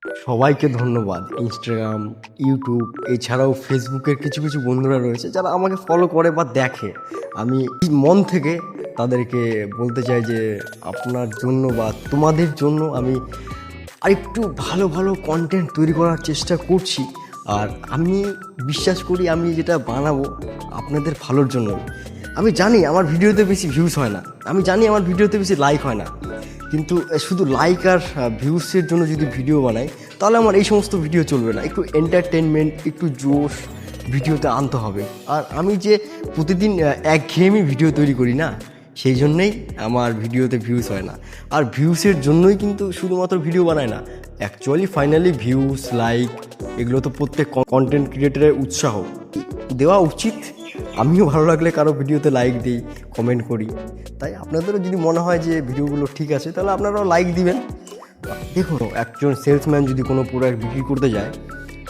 সবাইকে ধন্যবাদ। Instagram, YouTube এছাড়াও ফেসবুকের কিছু কিছু বন্ধুরা রয়েছে যারা আমাকে ফলো করে বা দেখে। আমি মন থেকে তাদেরকে বলতে চাই যে আপনার জন্য বা তোমাদের জন্য আমি আরেকটু ভালো ভালো কন্টেন্ট তৈরি করার চেষ্টা করছি। আর আমি বিশ্বাস করি আমি যেটা বানাবো আপনাদের ভালোর জন্য। আমি জানি আমার ভিডিওতে বেশি ভিউজ হয় না, আমি জানি আমার ভিডিওতে বেশি লাইক হয় না, কিন্তু শুধু লাইক আর ভিউসের জন্য যদি ভিডিও বানাই তাহলে আমার এই সমস্ত ভিডিও চলবে না। একটু এন্টারটেনমেন্ট, একটু জোশ ভিডিওতে আনতে হবে। আর আমি যে প্রতিদিন একঘেয়েমি ভিডিও তৈরি করি না, সেই জন্যেই আমার ভিডিওতে ভিউজ হয় না। আর ভিউসের জন্যই কিন্তু শুধুমাত্র ভিডিও বানায় না, অ্যাকচুয়ালি ফাইনালি ভিউস লাইক এগুলো তো প্রত্যেক কন্টেন্ট ক্রিয়েটারের উৎসাহ দেওয়া উচিত। আমিও ভালো লাগলে কারো ভিডিওতে লাইক দিই, কমেন্ট করি। তাই আপনাদেরও যদি মনে হয় যে ভিডিওগুলো ঠিক আছে তাহলে আপনারাও লাইক দিবেন। দেখুন, একজন সেলসম্যান যদি কোনো প্রোডাক্ট বিক্রি করতে যায়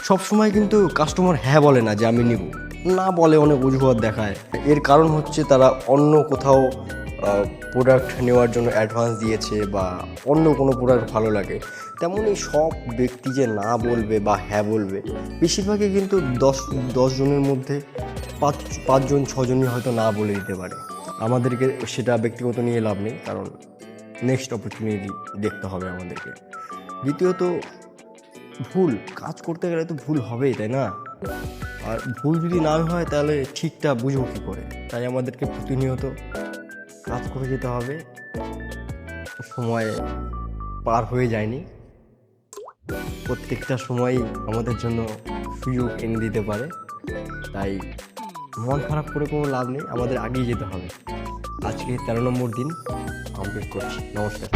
সবসময় কিন্তু কাস্টমার হ্যাঁ বলে না যে আমি নিব, না বলে অনেক অজুহাত দেখায়। এর কারণ হচ্ছে তারা অন্য কোথাও প্রোডাক্ট নেওয়ার জন্য অ্যাডভান্স দিয়েছে বা অন্য কোনো প্রোডাক্ট ভালো লাগে। তেমনই সব ব্যক্তি যে না বলবে বা হ্যাঁ বলবে, বেশিরভাগই কিন্তু দশ জনের মধ্যে পাঁচজন ছজনই হয়তো না বলে দিতে পারে। আমাদেরকে সেটা ব্যক্তিগত নিয়ে লাভ নেই, কারণ নেক্সট অপরচুনিটি দেখতে হবে আমাদেরকে। দ্বিতীয়ত, ভুল কাজ করতে গেলে তো ভুল হবেই, তাই না? আর ভুল যদি না হয় তাহলে ঠিকটা বুঝবো কী করে? তাই আমাদেরকে প্রতিনিয়ত কাজ করে যেতে হবে। সময় পার হয়ে যায়নি, প্রত্যেকটা সময়ই আমাদের জন্য সুযোগ এনে দিতে পারে। তাই মন খারাপ করে কোনো লাভ নেই, আমাদের আগিয়ে যেতে হবে। আজকে 13 নম্বর দিন কমপ্লিট করছি। নমস্কার।